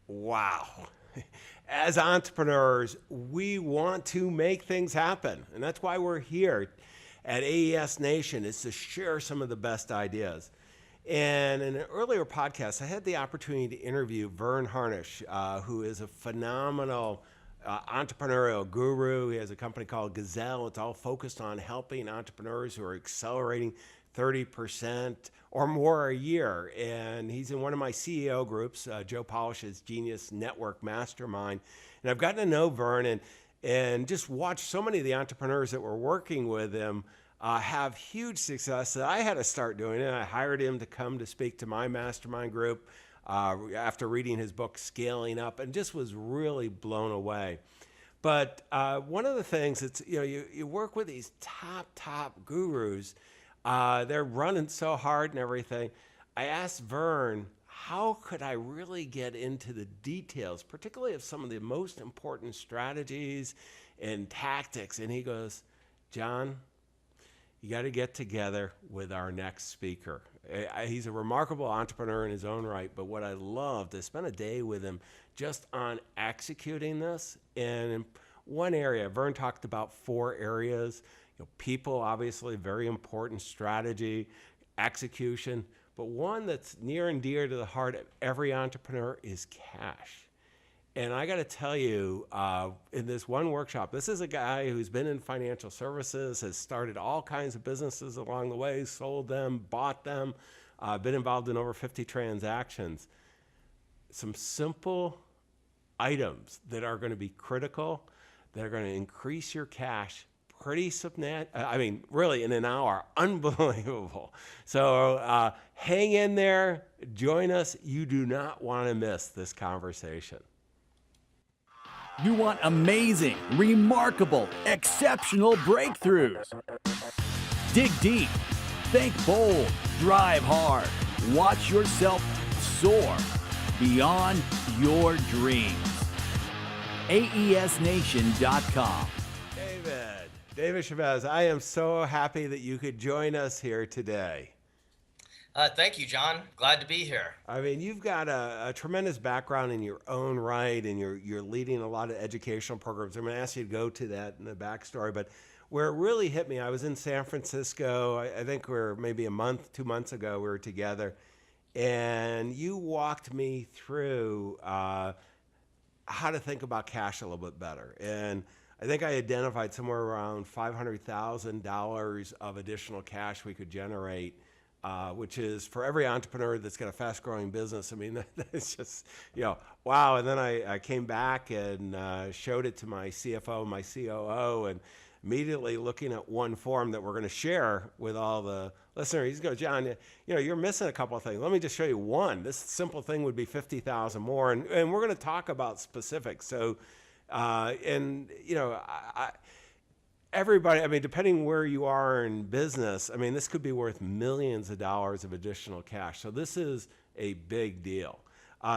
Wow. As entrepreneurs, we want to make things happen. And that's why we're here at AES Nation, is to share some of the best ideas. And in an earlier podcast, I had the opportunity to interview Vern Harnish, who is a phenomenal entrepreneurial guru. He has a company called Gazelle. It's all focused on helping entrepreneurs who are accelerating 30% or more a year. And he's in one of my CEO groups, Joe Polish's Genius Network Mastermind. And I've gotten to know Vern and just watched so many of the entrepreneurs that were working with him have huge success that I had to start doing it. I hired him to come to speak to my mastermind group after reading his book, Scaling Up, and just was really blown away. But one of the things that's, you work with these top gurus, they're running so hard and everything. I asked Vern, how could I really get into the details, particularly of some of the most important strategies and tactics? And he goes, John, you got to get together with our next speaker. He's a remarkable entrepreneur in his own right, but what I loved is spend a day with him just on executing this. And in one area, Vern talked about 4 areas. People, obviously, very important, strategy, execution, but one that's near and dear to the heart of every entrepreneur is cash. And I got to tell you, in this one workshop, this is a guy who's been in financial services, has started all kinds of businesses along the way, sold them, bought them, been involved in over 50 transactions. Some simple items that are going to be critical, that are going to increase your cash pretty really in an hour. Unbelievable. So hang in there, join us. You do not want to miss this conversation. You want amazing, remarkable, exceptional breakthroughs. Dig deep, think bold, drive hard, watch yourself soar beyond your dreams. AESNation.com. David Chavez, I am so happy that you could join us here today. Thank you, John. Glad to be here. I mean, you've got a tremendous background in your own right, and you're leading a lot of educational programs. I'm going to ask you to go to that in the backstory, but where it really hit me, I was in San Francisco. I think we're maybe 2 months ago, we were together, and you walked me through how to think about cash a little bit better. And I think I identified somewhere around $500,000 of additional cash we could generate, which is for every entrepreneur that's got a fast-growing business. I mean, that's just, wow. And then I came back and showed it to my CFO, my COO, and immediately looking at one form that we're going to share with all the listeners. He goes, John, you're missing a couple of things. Let me just show you one. This simple thing would be 50,000 more, and we're going to talk about specifics. So, everybody, I mean, depending where you are in business, I mean, this could be worth millions of dollars of additional cash. So this is a big deal.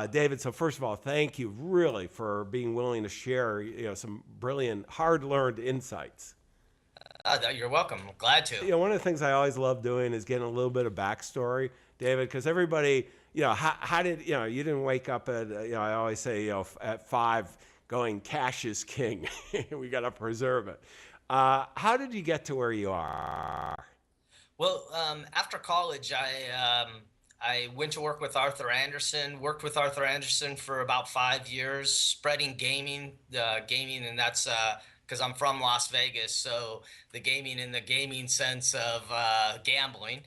David, so first of all, thank you really for being willing to share, some brilliant, hard-learned insights. You're welcome. Glad to. One of the things I always love doing is getting a little bit of backstory, David, because everybody, how did, you didn't wake up at, I always say, at 5 going, cash is king. We got to preserve it. How did you get to where you are? Well, after college, I went to work with Arthur Andersen, worked with Arthur Andersen for about 5 years, spreading gaming, and that's because I'm from Las Vegas, so the gaming in the gaming sense of gambling,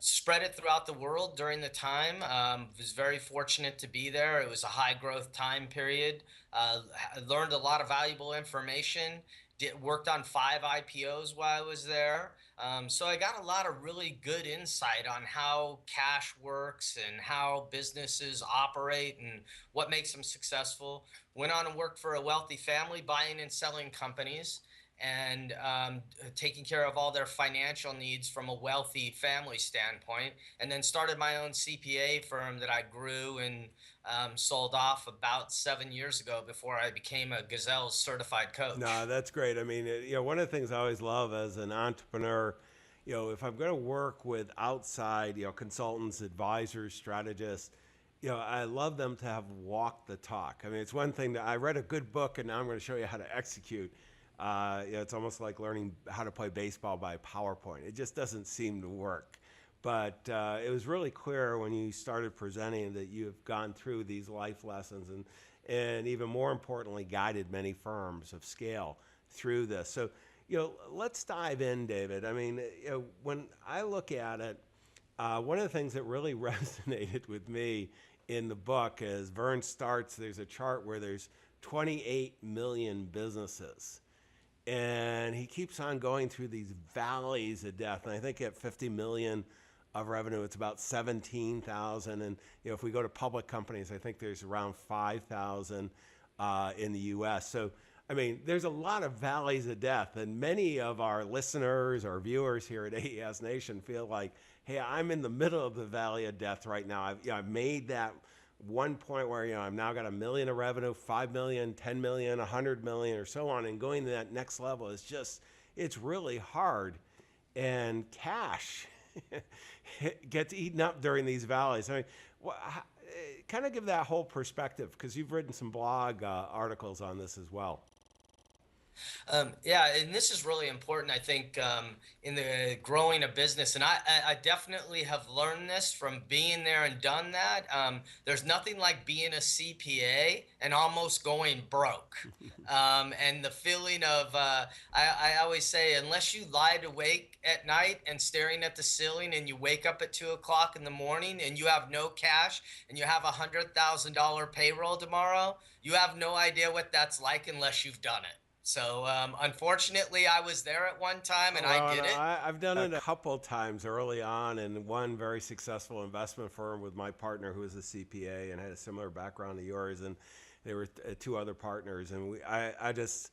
spread it throughout the world during the time. Was very fortunate to be there. It was a high growth time period. I learned a lot of valuable information. Worked on 5 IPOs while I was there. So I got a lot of really good insight on how cash works and how businesses operate and what makes them successful. Went on and worked for a wealthy family, buying and selling companies and taking care of all their financial needs from a wealthy family standpoint. And then started my own CPA firm that I grew and sold off about 7 years ago before I became a Gazelle certified coach. No, that's great. I mean, one of the things I always love as an entrepreneur, if I'm going to work with outside, consultants, advisors, strategists, I love them to have walked the talk. I mean, it's one thing that I read a good book and now I'm going to show you how to execute. It's almost like learning how to play baseball by PowerPoint. It just doesn't seem to work. But it was really clear when you started presenting that you have gone through these life lessons and even more importantly, guided many firms of scale through this. So, let's dive in, David. I mean, when I look at it, one of the things that really resonated with me in the book is Vern starts, there's a chart where there's 28 million businesses. And he keeps on going through these valleys of death. And I think at 50 million of revenue, it's about 17,000. And if we go to public companies, I think there's around 5,000 in the U.S. So, I mean, there's a lot of valleys of death. And many of our listeners or viewers here at AES Nation feel like, hey, I'm in the middle of the valley of death right now. I've made that one point where, I've now got $1 million of revenue, 5 million, 10 million, 100 million, or so on. And going to that next level is just, it's really hard. And cash gets eaten up during these valleys. I mean, kind of give that whole perspective, because you've written some blog articles on this as well. Yeah, and this is really important, I think, in the growing a business. And I definitely have learned this from being there and done that. There's nothing like being a CPA and almost going broke. And the feeling of, I always say, unless you lied awake at night and staring at the ceiling and you wake up at 2 o'clock in the morning and you have no cash and you have $100,000 payroll tomorrow, you have no idea what that's like unless you've done it. So unfortunately, I was there at one time and I did it. I've done it a couple times early on in one very successful investment firm with my partner who was a CPA and had a similar background to yours. And there were two other partners. And I just,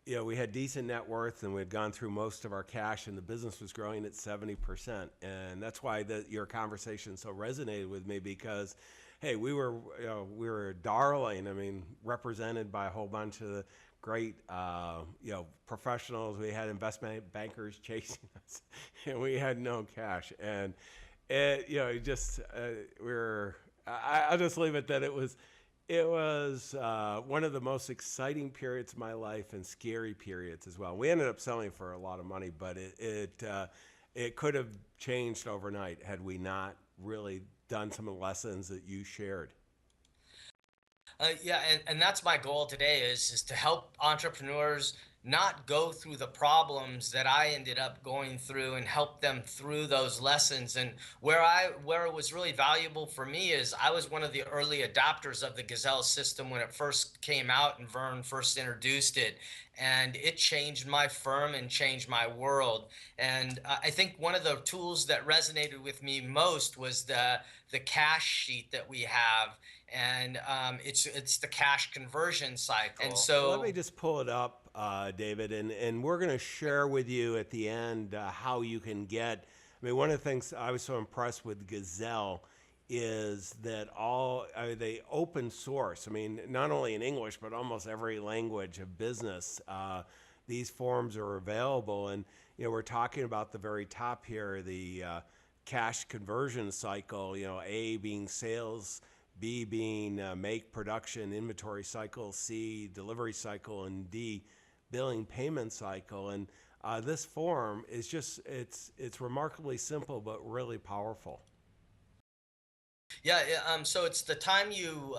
we had decent net worth and we had gone through most of our cash and the business was growing at 70%. And that's why your conversation so resonated with me, because hey, we were a darling. I mean, represented by a whole bunch of the great, professionals. We had investment bankers chasing us, and we had no cash. And I'll just leave it that it was one of the most exciting periods of my life and scary periods as well. We ended up selling for a lot of money, but it could have changed overnight had we not really done some of the lessons that you shared. Yeah, and that's my goal today is to help entrepreneurs not go through the problems that I ended up going through and help them through those lessons. And where it was really valuable for me is I was one of the early adopters of the Gazelle system when it first came out and Vern first introduced it. And it changed my firm and changed my world. And I think one of the tools that resonated with me most was the cash sheet that we have, and it's the cash conversion cycle. And so let me just pull it up, David, and we're going to share with you at the end how you can get. I mean, one of the things I was so impressed with Gazelle is that they open source. I mean, not only in English, but almost every language of business. These forms are available. And, we're talking about the very top here, the cash conversion cycle, A being sales, B being make, production, inventory cycle, C, delivery cycle, and D, billing payment cycle. And this form is just, it's remarkably simple, but really powerful. Yeah, so it's the time you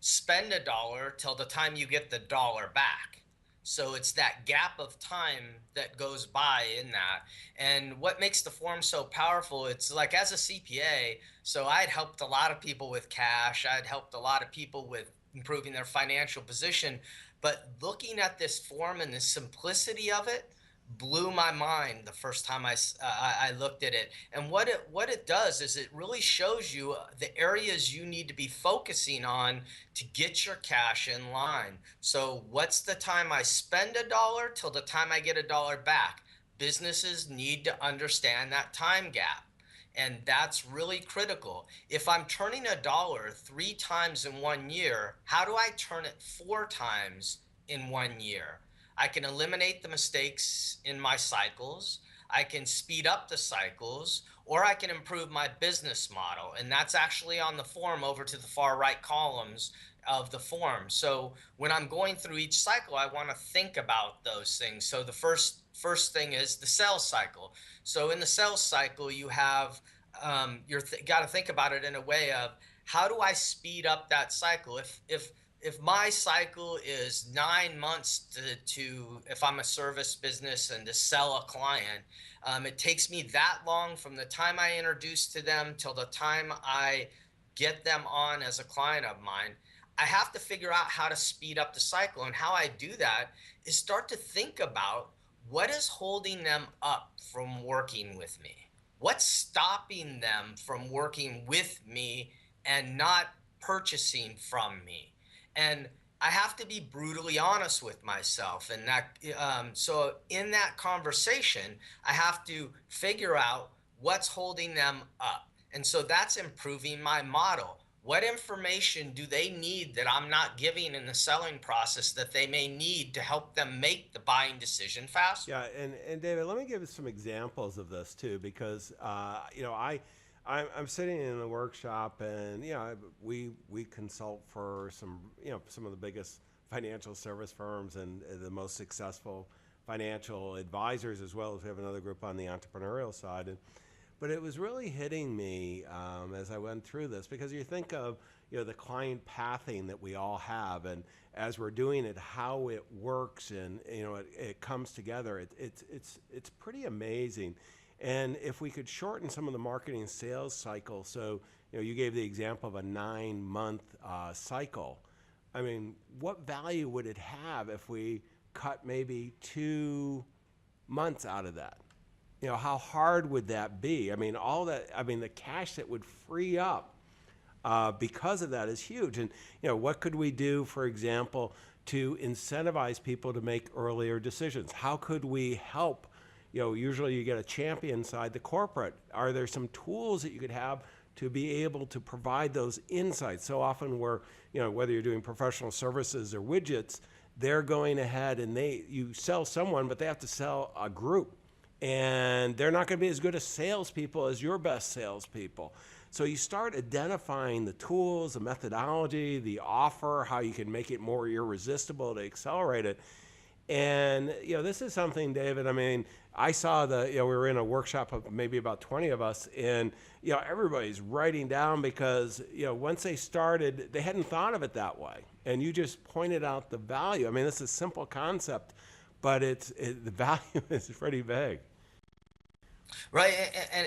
spend $1 till the time you get the dollar back. So it's that gap of time that goes by in that. And what makes the form so powerful, it's like as a CPA, so I'd helped a lot of people with cash. I'd helped a lot of people with improving their financial position. But looking at this form and the simplicity of it, blew my mind the first time I looked at it. And what it does is it really shows you the areas you need to be focusing on to get your cash in line. So what's the time I spend $1 till the time I get $1 back? Businesses need to understand that time gap. And that's really critical. If I'm turning $1 3 times in 1 year, how do I turn it 4 times in 1 year? I can eliminate the mistakes in my cycles. I can speed up the cycles, or I can improve my business model. And that's actually on the form over to the far right columns of the form. So when I'm going through each cycle, I want to think about those things. So the first thing is the sales cycle. So in the sales cycle, you have got to think about it in a way of, how do I speed up that cycle? If my cycle is 9 months to if I'm a service business and to sell a client, it takes me that long from the time I introduce to them till the time I get them on as a client of mine. I have to figure out how to speed up the cycle. And how I do that is start to think about what is holding them up from working with me. What's stopping them from working with me and not purchasing from me? And I have to be brutally honest with myself. And that, so in that conversation, I have to figure out what's holding them up. And so that's improving my model. What information do they need that I'm not giving in the selling process that they may need to help them make the buying decision faster? Yeah, and David, let me give you some examples of this too, because I'm sitting in the workshop, and we consult for some of the biggest financial service firms and the most successful financial advisors, as well as we have another group on the entrepreneurial side. But it was really hitting me as I went through this, because you think of the client pathing that we all have, and as we're doing it, how it works, and it comes together. It's pretty amazing. And if we could shorten some of the marketing and sales cycle, so you gave the example of a 9-month cycle. I mean, what value would it have if we cut maybe 2 months out of that? How hard would that be? I mean, the cash that would free up because of that is huge. And, what could we do, for example, to incentivize people to make earlier decisions? How could we help? Usually you get a champion inside the corporate. Are there some tools that you could have to be able to provide those insights? So often whether you're doing professional services or widgets, they're going ahead and you sell someone, but they have to sell a group. And they're not going to be as good as salespeople as your best salespeople. So you start identifying the tools, the methodology, the offer, how you can make it more irresistible to accelerate it. And this is something, David. I mean, I saw we were in a workshop of maybe about 20 of us, and everybody's writing down, because once they started, they hadn't thought of it that way. And you just pointed out the value. I mean, this is a simple concept, but the value is pretty big. Right.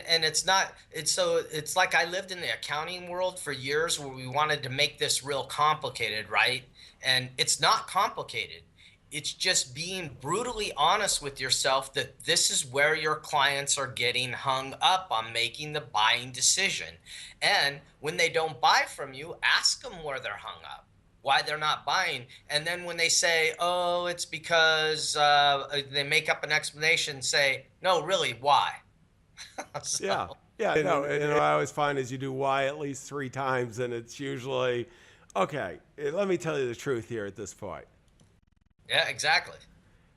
And it's like I lived in the accounting world for years, where we wanted to make this real complicated, right? And it's not complicated. It's just being brutally honest with yourself that this is where your clients are getting hung up on making the buying decision. And when they don't buy from you, ask them where they're hung up, why they're not buying. And then when they say, oh, it's because they make up an explanation, say, no, really, why? So, Yeah. No, and I always find is you do why at least 3 times, and it's usually, okay, let me tell you the truth here at this point. yeah, exactly.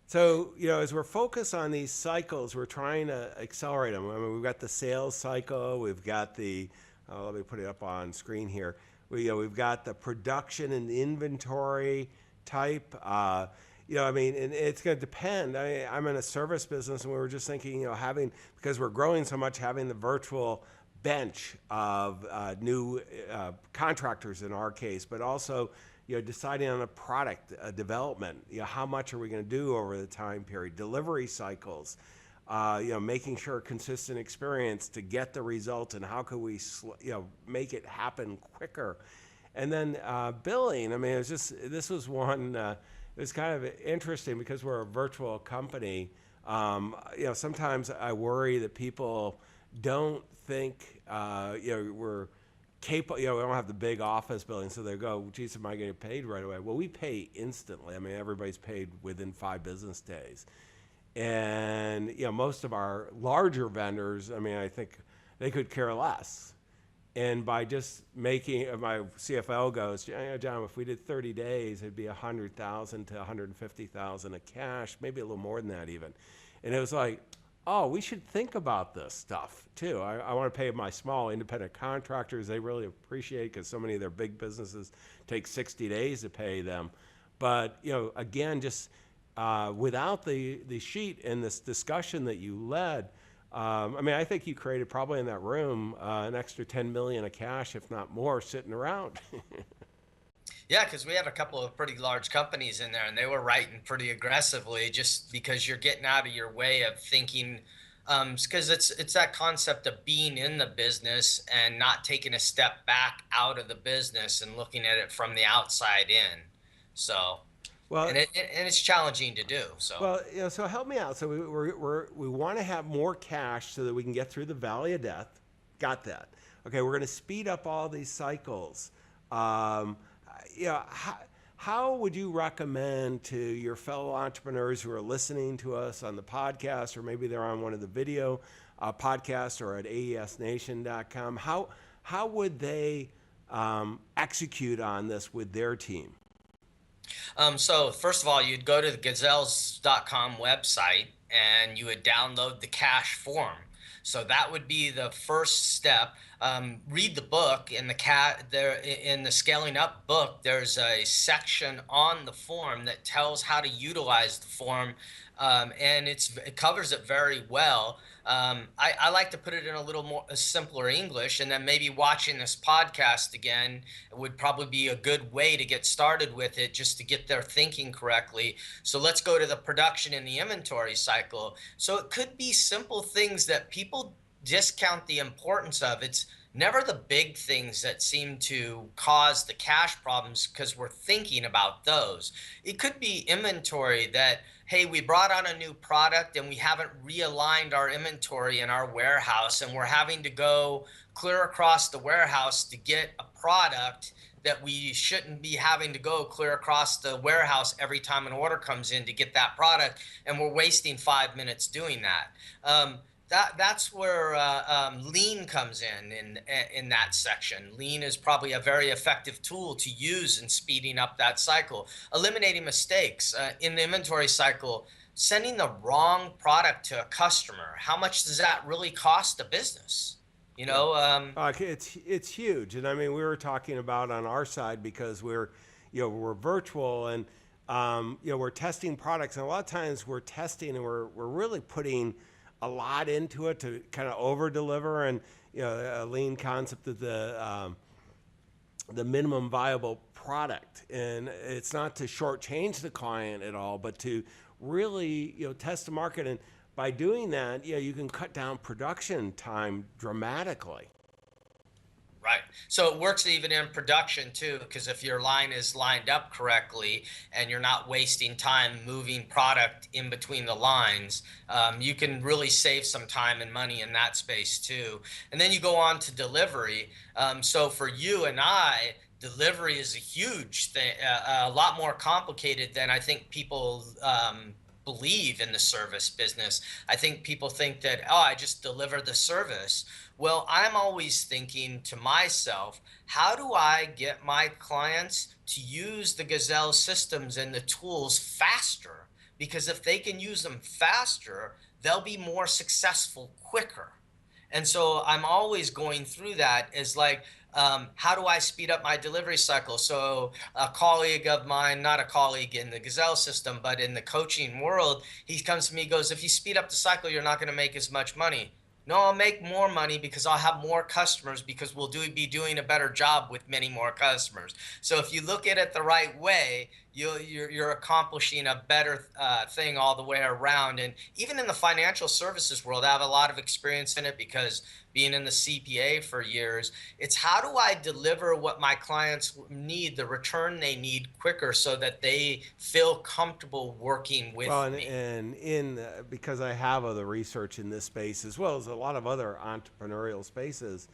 So, as we're focused on these cycles, we're trying to accelerate them. I mean, we've got the sales cycle, we've got the, let me put it up on screen here. We've got the production and inventory type. And it's going to depend. I'm in a service business, and we were just thinking, because we're growing so much, having the virtual bench of new contractors in our case, but also, deciding on a product development. How much are we going to do over the time period? Delivery cycles. Making sure consistent experience to get the results, and how could we, make it happen quicker. And then billing. I mean, this was one. It was kind of interesting because we're a virtual company. Sometimes I worry that people don't think, we're capable. We don't have the big office building, so they go, geez, am I going to get paid right away? Well, we pay instantly. I mean, everybody's paid within 5 business days. And, most of our larger vendors, I think they could care less. And by just making, my CFO goes, John, if we did 30 days, it'd be $100,000 to $150,000 of cash, maybe a little more than that even. And it was like, oh, we should think about this stuff too. I want to pay my small independent contractors. They really appreciate, because so many of their big businesses take 60 days to pay them. But, again, just without the sheet and this discussion that you led, I think you created probably in that room an extra 10 million of cash, if not more, sitting around. Yeah, because we have a couple of pretty large companies in there, and they were writing pretty aggressively, just because you're getting out of your way of thinking. Because it's that concept of being in the business and not taking a step back out of the business and looking at it from the outside in. So, Well, and it's challenging to do. So, well, so help me out. So we want to have more cash so that we can get through the valley of death. Got that? Okay, we're going to speed up all these cycles. How would you recommend to your fellow entrepreneurs who are listening to us on the podcast, or maybe they're on one of the video podcasts or at aesnation.com, how would they execute on this with their team? So first of all, you'd go to the gazelles.com website and you would download the cash form. So that would be the first step. Read the book. In the Scaling Up book, there's a section on the form that tells how to utilize the form, and it covers it very well. I like to put it in a little more simpler English, and then maybe watching this podcast again would probably be a good way to get started with it, just to get their thinking correctly. So let's go to the production and the inventory cycle. So it could be simple things that people discount the importance of. It's never the big things that seem to cause the cash problems, because we're thinking about those. It could be inventory that, hey, we brought on a new product and we haven't realigned our inventory in our warehouse, and we're having to go clear across the warehouse to get a product that we shouldn't be having to go clear across the warehouse every time an order comes in to get that product, and we're wasting 5 minutes doing that. That's where lean comes in that section. Lean is probably a very effective tool to use in speeding up that cycle. Eliminating mistakes in the inventory cycle. Sending the wrong product to a customer. How much does that really cost a business? It's huge, and we were talking about on our side, because we're virtual, and we're testing products, and a lot of times we're testing and we're really putting a lot into it to kind of over deliver, and a lean concept of the minimum viable product, and it's not to shortchange the client at all, but to really test the market, and by doing that, you can cut down production time dramatically. Right. So it works even in production too, because if your line is lined up correctly and you're not wasting time moving product in between the lines, you can really save some time and money in that space too. And then you go on to delivery. So for you and I, delivery is a huge thing, a lot more complicated than I think people believe in the service business. I think people think that, oh, I just deliver the service. Well, I'm always thinking to myself, how do I get my clients to use the Gazelle systems and the tools faster? Because if they can use them faster, they'll be more successful quicker. And so I'm always going through that as like, how do I speed up my delivery cycle? So a colleague of mine, not a colleague in the Gazelle system, but in the coaching world, he comes to me, goes, if you speed up the cycle, you're not going to make as much money. No, I'll make more money because I'll have more customers, because we'll be doing a better job with many more customers. So if you look at it the right way, you're accomplishing a better thing all the way around. And even in the financial services world, I have a lot of experience in it, because being in the CPA for years, it's how do I deliver what my clients need, the return they need quicker, so that they feel comfortable working with me. And because I have other research in this space, as well as a lot of other entrepreneurial spaces,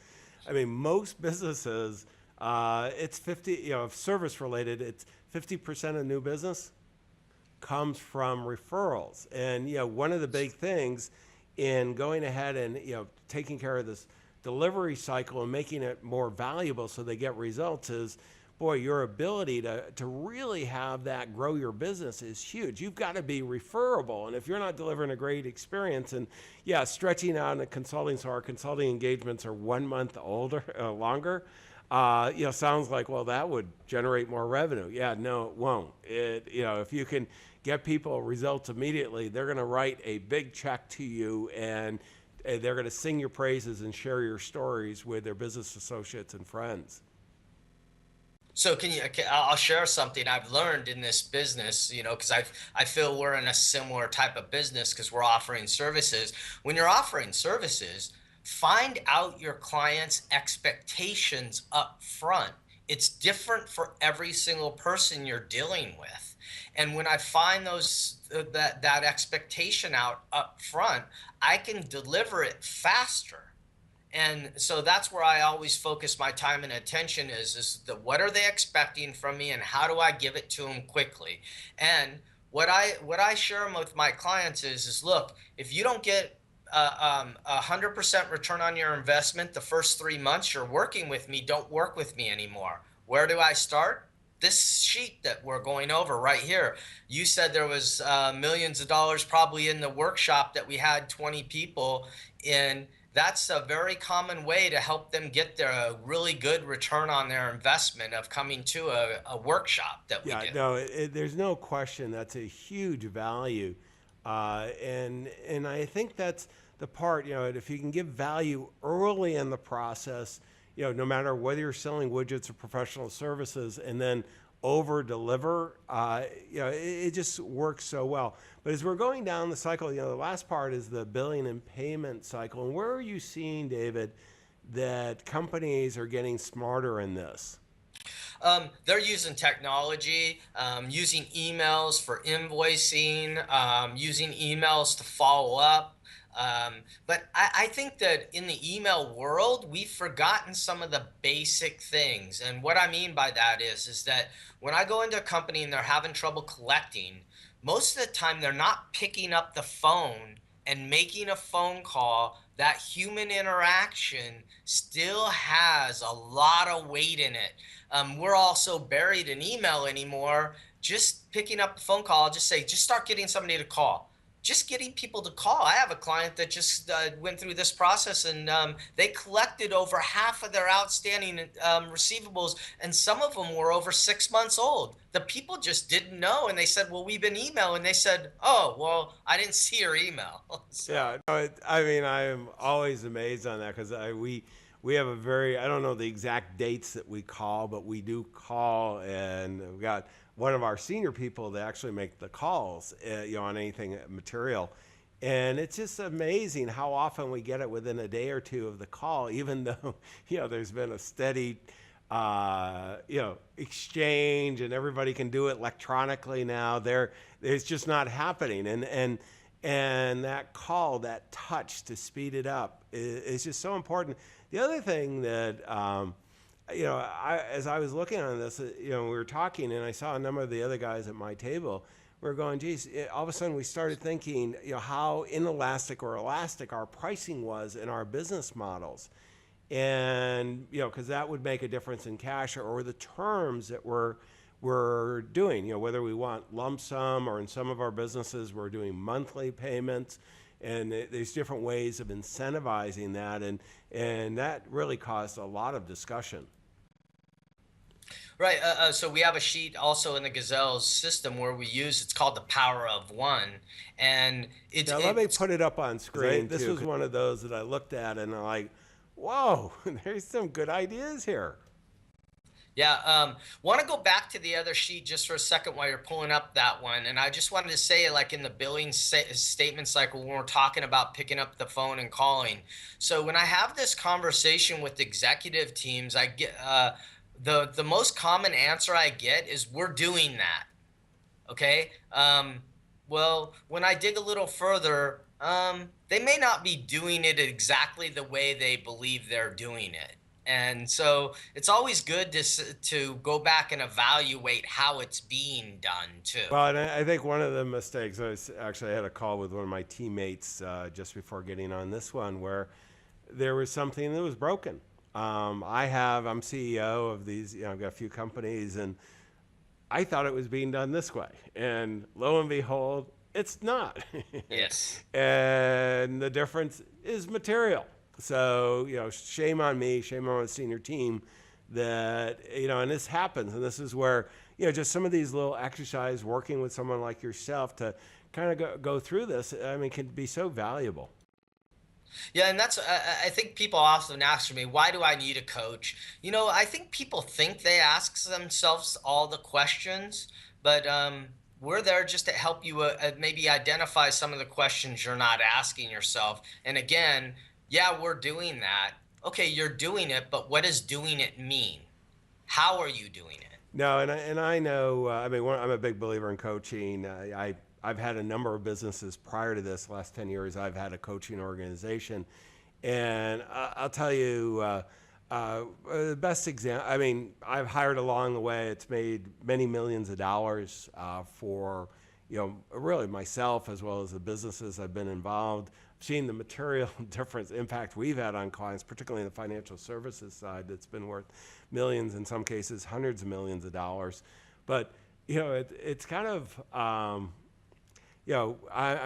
most businesses, it's 50, service related, it's 50% of new business comes from referrals. And, one of the big things in going ahead and, taking care of this delivery cycle and making it more valuable so they get results is, boy, your ability to really have that grow your business is huge. You've got to be referable. And if you're not delivering a great experience, and yeah, stretching out in consulting, so our consulting engagements are 1 month longer, sounds like, well, that would generate more revenue. Yeah, no, it won't. If you can get people results immediately, they're going to write a big check to you, and they're going to sing your praises and share your stories with their business associates and friends. So I'll share something I've learned in this business, because I feel we're in a similar type of business because we're offering services. When you're offering services, find out your client's expectations up front. It's different for every single person you're dealing with. And when I find that expectation out up front, I can deliver it faster. And so that's where I always focus my time and attention is what are they expecting from me and how do I give it to them quickly? And what I share with my clients is look, if you don't get 100% return on your investment the first 3 months you're working with me, don't work with me anymore. Where do I start? This sheet that we're going over right here. You said there was millions of dollars probably in the workshop that we had 20 people in. That's a very common way to help them get their really good return on their investment of coming to a workshop that we do. No, there's no question that's a huge value. And I think that's the part, if you can give value early in the process, no matter whether you're selling widgets or professional services, and then over deliver, it just works so well. But as we're going down the cycle, the last part is the billing and payment cycle. And where are you seeing, David, that companies are getting smarter in this? They're using technology, using emails for invoicing, using emails to follow up. But I think that in the email world, we've forgotten some of the basic things. And what I mean by that is that when I go into a company and they're having trouble collecting, most of the time they're not picking up the phone and making a phone call. That human interaction still has a lot of weight in it. We're all so buried in email anymore. Just picking up the phone call, just start getting somebody to call. Just getting people to call. I have a client that just went through this process, and they collected over half of their outstanding receivables, and some of them were over 6 months old. The people just didn't know, and they said, well, we've been emailing. They said, oh, well, I didn't see your email. So. Yeah, no, I am always amazed on that because we have I don't know the exact dates that we call, but we do call, and we've got one of our senior people that actually make the calls, on anything material. And it's just amazing how often we get it within a day or two of the call, even though, there's been a steady, exchange and everybody can do it electronically now. It's just not happening. And that call, that touch to speed it up is just so important. The other thing that, as I was looking on this, we were talking and I saw a number of the other guys at my table. We were going, geez, all of a sudden we started thinking, how inelastic or elastic our pricing was in our business models. And, because that would make a difference in cash or the terms that we're doing, whether we want lump sum or in some of our businesses, we're doing monthly payments. And there's different ways of incentivizing that, and that really caused a lot of discussion. Right. So we have a sheet also in the Gazelle's system where it's called the power of one. And let me put it up on screen. This was one of those that I looked at and I'm like, whoa, there's some good ideas here. Yeah, want to go back to the other sheet just for a second while you're pulling up that one. And I just wanted to say, like in the billing statement cycle, when we're talking about picking up the phone and calling. So when I have this conversation with executive teams, I get the most common answer I get is we're doing that. Okay. Well, when I dig a little further, they may not be doing it exactly the way they believe they're doing it. And so it's always good to go back and evaluate how it's being done too. Well, and I think one of the mistakes, I had a call with one of my teammates just before getting on this one where there was something that was broken. I'm CEO of these, I've got a few companies, and I thought it was being done this way. And lo and behold, it's not. Yes. And the difference is material. So, shame on me, shame on the senior team that, and this happens. And this is where, just some of these little exercise, working with someone like yourself to kind of go through this, can be so valuable. Yeah, and that's I think people often ask me, why do I need a coach? I think people think they ask themselves all the questions, but we're there just to help you maybe identify some of the questions you're not asking yourself. And again, yeah, we're doing that. Okay, you're doing it, but what does doing it mean? How are you doing it? No, and I know. I'm a big believer in coaching. I've had a number of businesses prior to this. Last 10 years, I've had a coaching organization, and I'll tell you the best example. I've hired along the way. It's made many millions of dollars for really myself as well as the businesses I've been involved. I've seen the material difference impact we've had on clients, particularly in the financial services side. That's been worth millions, in some cases hundreds of millions of dollars. But it's kind of I'm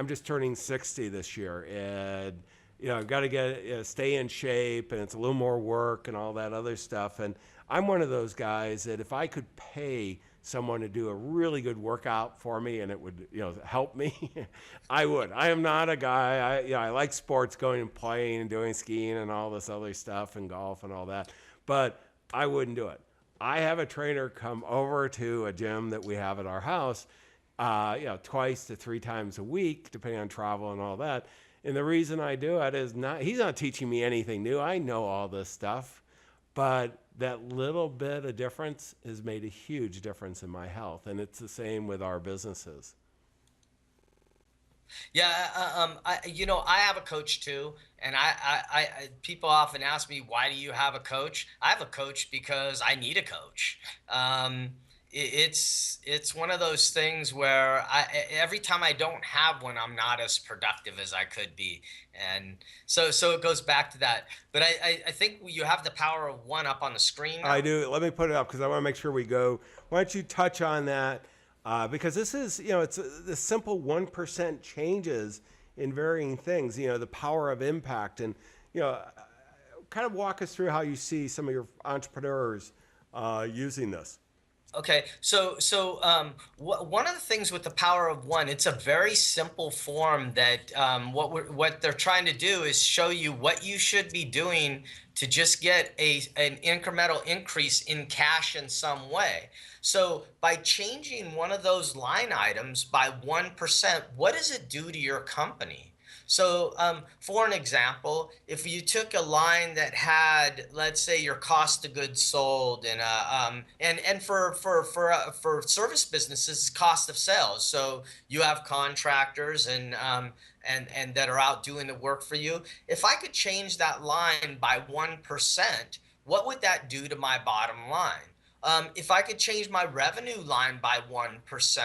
just turning 60 this year, and I've got to stay in shape, and it's a little more work and all that other stuff. And I'm one of those guys that if I could pay someone to do a really good workout for me and it would help me, I would. I am not a guy. I like sports, going and playing and doing skiing and all this other stuff and golf and all that, but I wouldn't do it. I have a trainer come over to a gym that we have at our house, twice to three times a week, depending on travel and all that. And the reason I do it is he's not teaching me anything new. I know all this stuff, but that little bit of difference has made a huge difference in my health. And it's the same with our businesses. Yeah, I have a coach too, and people often ask me, why do you have a coach? I have a coach because I need a coach. It's one of those things where every time I don't have one, I'm not as productive as I could be, and so it goes back to that. But I think you have the power of one up on the screen now. I do. Let me put it up because I want to make sure we go. Why don't you touch on that? Because this is, it's the simple 1% changes in varying things, the power of impact. And, kind of walk us through how you see some of your entrepreneurs using this. Okay, one of the things with the power of one, it's a very simple form that what they're trying to do is show you what you should be doing to just get an incremental increase in cash in some way. So by changing one of those line items by 1%, what does it do to your company? So, for an example, if you took a line that had, let's say, your cost of goods sold, and for service businesses, cost of sales. So you have contractors and that are out doing the work for you. If I could change that line by 1%, what would that do to my bottom line? If I could change my revenue line by 1%,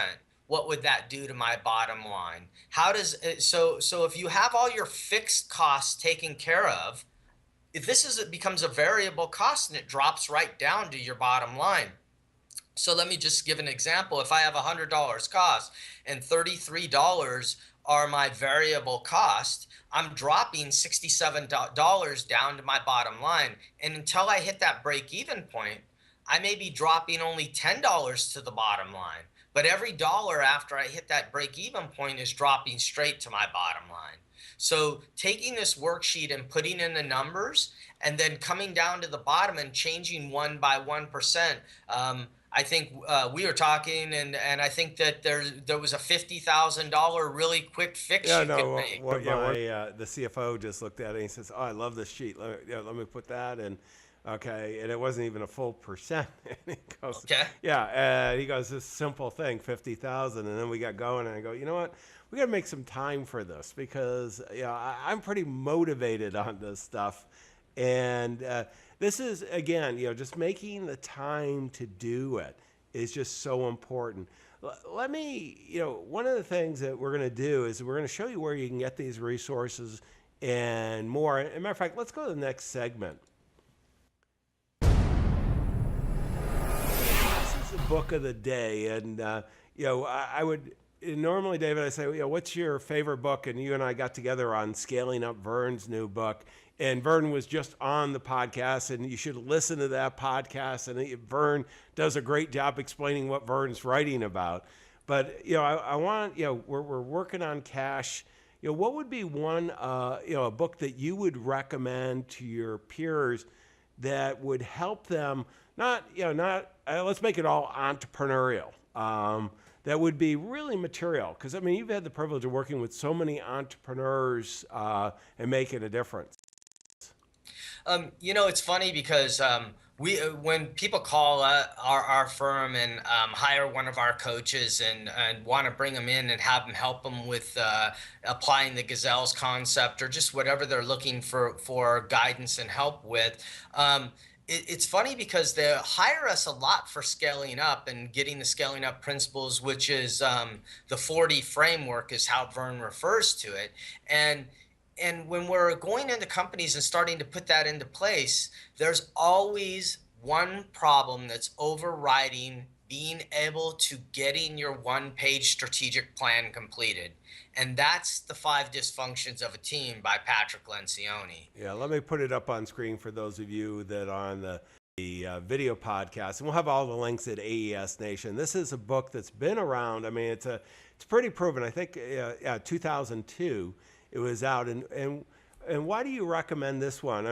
what would that do to my bottom line? How does so if you have all your fixed costs taken care of, if it becomes a variable cost and it drops right down to your bottom line. So let me just give an example. If I have $100 cost and $33 are my variable cost, I'm dropping $67 down to my bottom line. And until I hit that break even point, I may be dropping only $10 to the bottom line. But every dollar after I hit that break even point is dropping straight to my bottom line. So taking this worksheet and putting in the numbers and then coming down to the bottom and changing one by 1%. I think we were talking, and I think that there was a $50,000 really quick fix you could make. The CFO just looked at it and he says, "Oh, I love this sheet. Let me put that in." Okay, and it wasn't even a full percent. And he goes, Okay. Yeah, and he goes, this simple thing, 50,000, and then we got going, and I go, you know what? We got to make some time for this because I'm pretty motivated on this stuff, and this is again, just making the time to do it is just so important. Let me, one of the things that we're going to do is we're going to show you where you can get these resources and more. As a matter of fact, let's go to the next segment. book of the day. And, I would normally, David, I say, what's your favorite book? And you and I got together on scaling up Vern's new book. And Vern was just on the podcast, and you should listen to that podcast. And Vern does a great job explaining what Vern's writing about. But, I want, we're working on cash. What would be one, a book that you would recommend to your peers that would help them let's make it all entrepreneurial. That would be really material. Because, you've had the privilege of working with so many entrepreneurs and making a difference. It's funny because when people call our firm and hire one of our coaches and want to bring them in and have them help them with applying the Gazelles concept or just whatever they're looking for guidance and help with, it's funny because they hire us a lot for scaling up and getting the scaling up principles, which is the 40 framework is how Vern refers to it. And when we're going into companies and starting to put that into place, there's always one problem that's overriding being able to getting your one-page strategic plan completed. And that's the 5 dysfunctions of a team by Patrick Lencioni. Yeah, let me put it up on screen for those of you that are on the video podcast. And we'll have all the links at AES Nation. This is a book that's been around. It's pretty proven. I think 2002. It was out, and why do you recommend this one?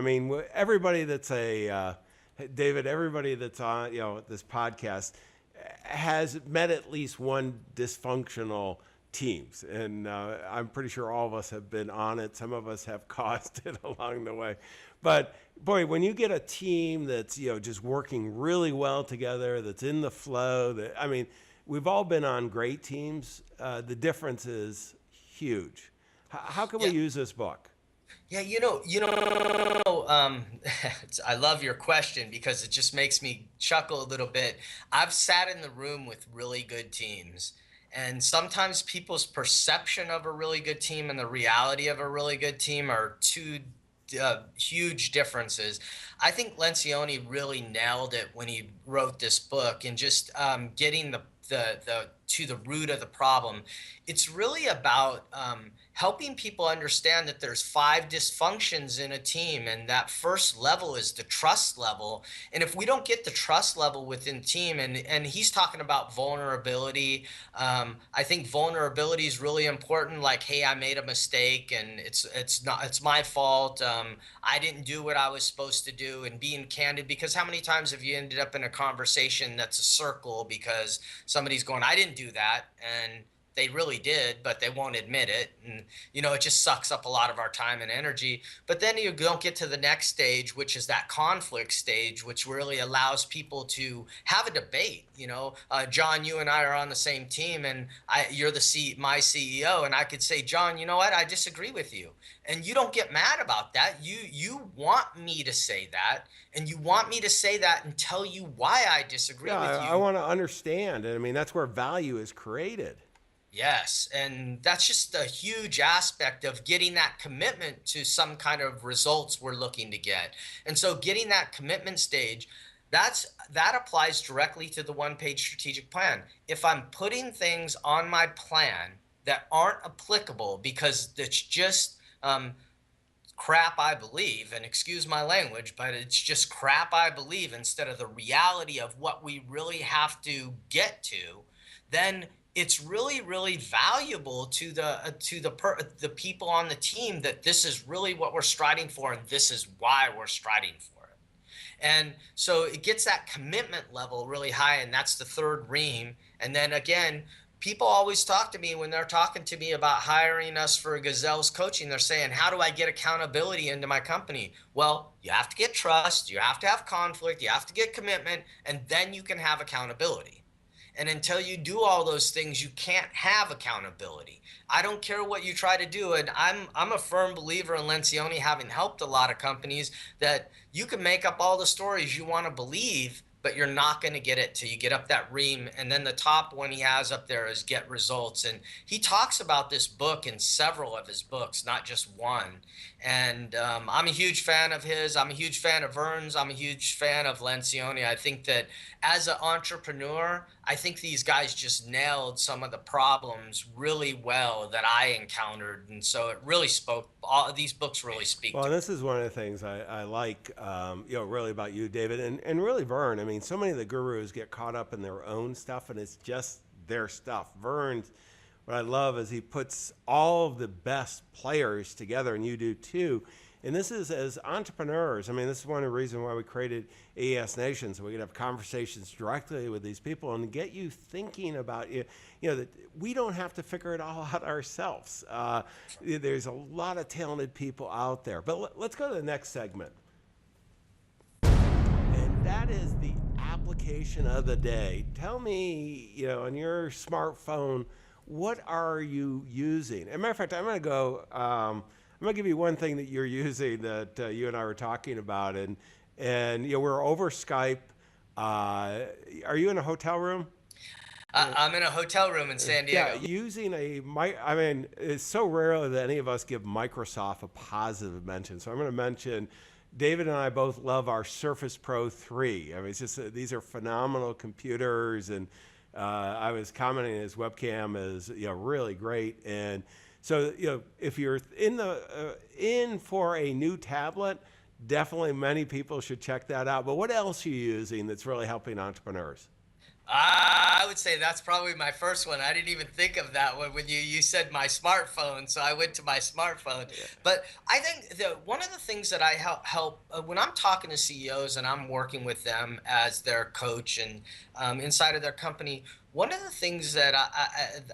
Everybody that's David, everybody that's on this podcast has met at least one dysfunctional teams, and I'm pretty sure all of us have been on it. Some of us have caused it along the way, but boy, when you get a team that's just working really well together, that's in the flow, we've all been on great teams. The difference is huge. How can we use this book? Yeah, I love your question because it just makes me chuckle a little bit. I've sat in the room with really good teams, and sometimes people's perception of a really good team and the reality of a really good team are two huge differences. I think Lencioni really nailed it when he wrote this book and just getting the to the root of the problem. It's really about helping people understand that there's 5 dysfunctions in a team, and that first level is the trust level. And if we don't get the trust level within team, and he's talking about vulnerability, I think vulnerability is really important. Like, hey, I made a mistake, and it's my fault. I didn't do what I was supposed to do, and being candid. Because how many times have you ended up in a conversation that's a circle because somebody's going, I didn't do that, and they really did, but they won't admit it. And, it just sucks up a lot of our time and energy. But then you don't get to the next stage, which is that conflict stage, which really allows people to have a debate. John, you and I are on the same team, and you're my CEO. And I could say, John, you know what? I disagree with you. And you don't get mad about that. You want me to say that, and you want me to say that and tell you why I disagree with you. I want to understand. And that's where value is created. Yes, and that's just a huge aspect of getting that commitment to some kind of results we're looking to get. And so getting that commitment stage, that applies directly to the one-page strategic plan. If I'm putting things on my plan that aren't applicable because it's just crap I believe, and excuse my language, but it's just crap I believe instead of the reality of what we really have to get to, then it's really, really valuable to the people on the team that this is really what we're striding for, and this is why we're striding for it. And so it gets that commitment level really high, and that's the third ream. And then again, people always talk to me when they're talking to me about hiring us for Gazelles coaching. They're saying, how do I get accountability into my company? Well, you have to get trust, you have to have conflict, you have to get commitment, and then you can have accountability. And until you do all those things, you can't have accountability. I don't care what you try to do. And I'm a firm believer in Lencioni having helped a lot of companies that you can make up all the stories you want to believe, but you're not going to get it till you get up that ream. And then the top one he has up there is get results. And he talks about this book in several of his books, not just one. And I'm a huge fan of his. I'm a huge fan of Vern's. I'm a huge fan of Lencioni. I think that as an entrepreneur, I think these guys just nailed some of the problems really well that I encountered. And so it really spoke, all these books really speak Well, to and me. this is one of the things I like, really about you, David, and really Vern. I mean, so many of the gurus get caught up in their own stuff, and it's just their stuff. Vern's, what I love is he puts all of the best players together, and you do too. And this is as entrepreneurs. I mean, this is one of the reasons why we created AES Nation, so we could have conversations directly with these people and get you thinking about that we don't have to figure it all out ourselves. There's a lot of talented people out there. But let's go to the next segment, and that is the application of the day. Tell me, on your smartphone, what are you using? As a matter of fact, I'm going to go. I'm going to give you one thing that you're using that you and I were talking about, and we're over Skype. Are you in a hotel room? I'm in a hotel room in San Yeah, Diego. using a mic. I mean, it's so rare that any of us give Microsoft a positive mention. So I'm going to mention. David and I both love our Surface Pro 3. I mean, it's just these are phenomenal computers, and I was commenting his webcam is really great. And so if you're in for a new tablet, definitely many people should check that out. But what else are you using that's really helping entrepreneurs? I would say that's probably my first one. I didn't even think of that one when you said my smartphone, so I went to my smartphone. But I think that one of the things that I help when I'm talking to CEOs and I'm working with them as their coach and inside of their company, one of the things that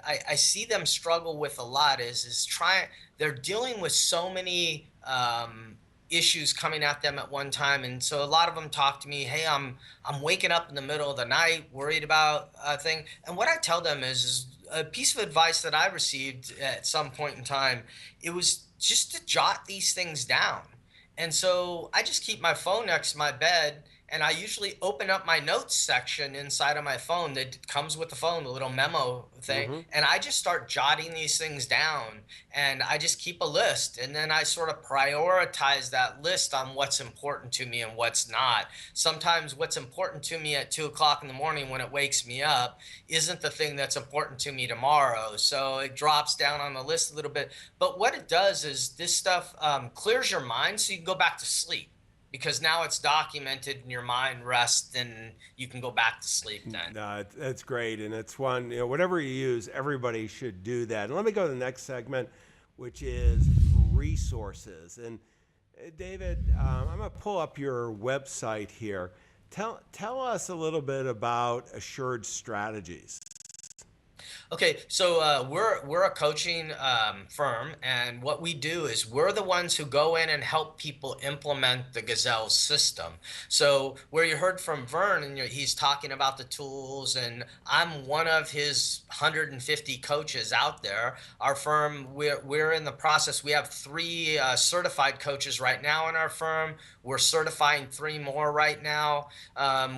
I see them struggle with a lot is trying. They're dealing with so many issues coming at them at one time, and so a lot of them talk to me, hey, I'm waking up in the middle of the night worried about a thing. And what I tell them is a piece of advice that I received at some point in time. It was just to jot these things down. And so I just keep my phone next to my bed, and I usually open up my notes section inside of my phone that comes with the phone, the little memo thing, Mm-hmm. and I just start jotting these things down, and I just keep a list, and then I sort of prioritize that list on what's important to me and what's not. Sometimes what's important to me at 2 o'clock in the morning when it wakes me up isn't the thing that's important to me tomorrow. So it drops down on the list a little bit. But what it does is this stuff clears your mind so you can go back to sleep, because now it's documented and your mind rests and you can go back to sleep then. No, that's great, and it's one. Whatever you use, everybody should do that. And let me go to the next segment, which is resources. And David, I'm going to pull up your website here. Tell us a little bit about Assured Strategies. Okay, so we're a coaching firm, and what we do is we're the ones who go in and help people implement the Gazelle system. So where you heard from Vern, and he's talking about the tools, and I'm one of his 150 coaches out there. Our firm, we're in the process. We have 3 certified coaches right now in our firm. We're certifying 3 more right now.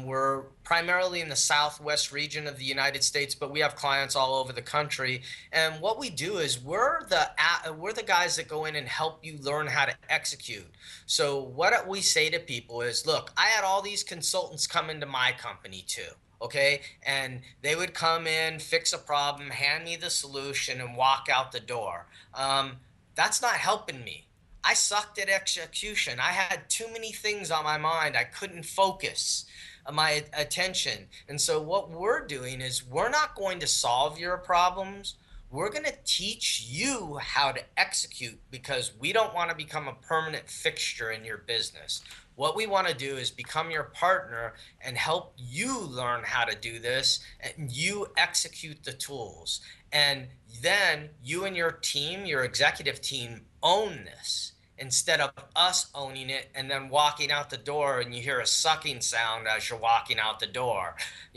We're primarily in the Southwest region of the United States, but we have clients all over the country. And what we do is we're the guys that go in and help you learn how to execute. So what we say to people is, look, I had all these consultants come into my company too. Okay. And they would come in, fix a problem, hand me the solution, and walk out the door. That's not helping me. I sucked at execution. I had too many things on my mind. I couldn't focus my attention. And so what we're doing is we're not going to solve your problems. We're going to teach you how to execute, because we don't want to become a permanent fixture in your business. What we want to do is become your partner and help you learn how to do this, and you execute the tools. And then you and your team, your executive team, own this, instead of us owning it and then walking out the door and you hear a sucking sound as you're walking out the door.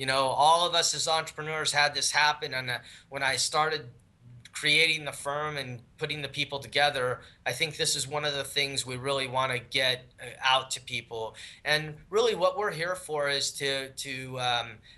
All of us as entrepreneurs had this happen. And when I started creating the firm and putting the people together, I think this is one of the things we really want to get out to people. And really what we're here for is to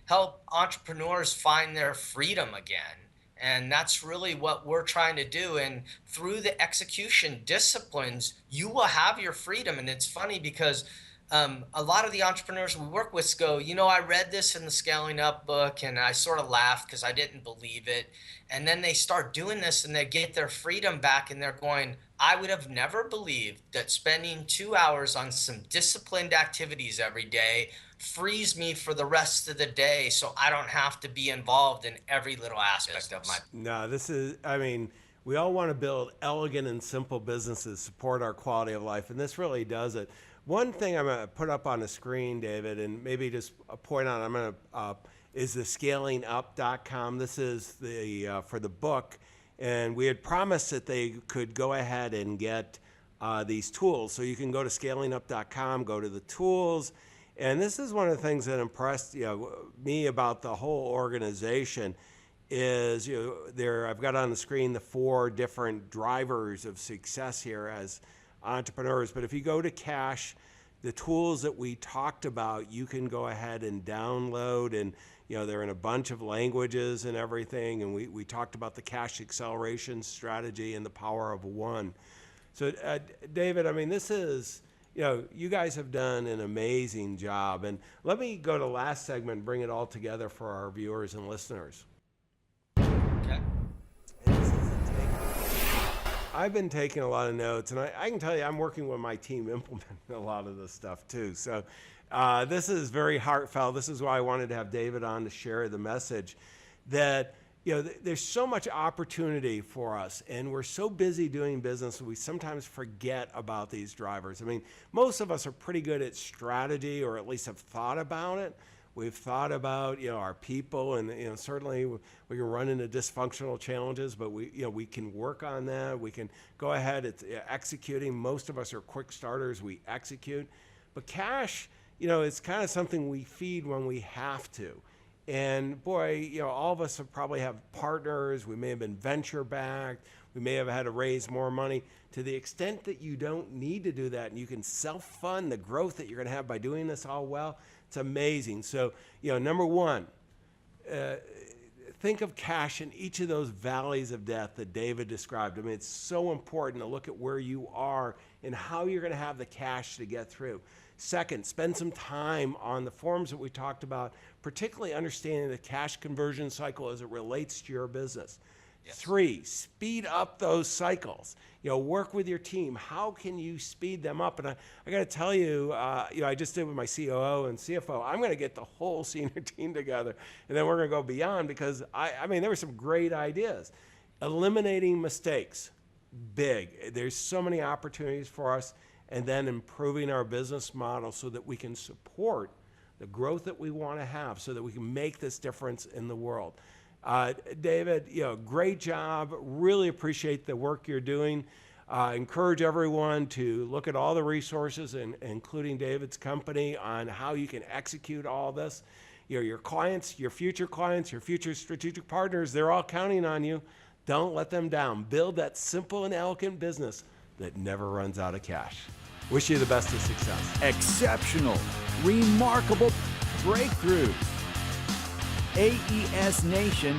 help entrepreneurs find their freedom again. And that's really what we're trying to do. And through the execution disciplines, you will have your freedom. And it's funny because a lot of the entrepreneurs we work with go, I read this in the Scaling Up book and I sort of laughed because I didn't believe it. And then they start doing this and they get their freedom back and they're going, I would have never believed that spending 2 hours on some disciplined activities every day frees me for the rest of the day so I don't have to be involved in every little aspect of my. No, we all want to build elegant and simple businesses, support our quality of life, and this really does it. One thing I'm going to put up on the screen, David, and maybe just a point on, I'm going to, is the scalingup.com. This is the for the book, and we had promised that they could go ahead and get these tools. So you can go to scalingup.com, go to the tools, and this is one of the things that impressed me about the whole organization is I've got on the screen the 4 different drivers of success here as entrepreneurs. But if you go to Cash, the tools that we talked about, you can go ahead and download, and they're in a bunch of languages and everything. And we talked about the cash acceleration strategy and the power of one. So David, this is, you guys have done an amazing job. And let me go to the last segment and bring it all together for our viewers and listeners. Okay. I've been taking a lot of notes, and I can tell you I'm working with my team implementing a lot of this stuff too. So this is very heartfelt. This is why I wanted to have David on to share the message that there's so much opportunity for us, and we're so busy doing business, we sometimes forget about these drivers. Most of us are pretty good at strategy, or at least have thought about it. We've thought about our people, and certainly we can run into dysfunctional challenges, but we can work on that. We can go ahead. It's executing. Most of us are quick starters. We execute, but cash, it's kind of something we feed when we have to. And boy, all of us have probably have partners. We may have been venture backed. We may have had to raise more money. To the extent that you don't need to do that, and you can self-fund the growth that you're going to have by doing this all well, it's amazing. So, number one, think of cash in each of those valleys of death that David described. It's so important to look at where you are and how you're going to have the cash to get through. Second, spend some time on the forms that we talked about, particularly understanding the cash conversion cycle as it relates to your business. Yes. 3, speed up those cycles. Work with your team. How can you speed them up? And I got to tell you, I just did with my COO and CFO. I'm going to get the whole senior team together, and then we're going to go beyond because there were some great ideas. Eliminating mistakes, big. There's so many opportunities for us, and then improving our business model so that we can support the growth that we want to have, so that we can make this difference in the world. David, great job. Really appreciate the work you're doing. Encourage everyone to look at all the resources, including David's company, on how you can execute all this. Your clients, your future strategic partners, they're all counting on you. Don't let them down. Build that simple and elegant business that never runs out of cash. Wish you the best of success. Exceptional, remarkable breakthroughs. AESNation.com.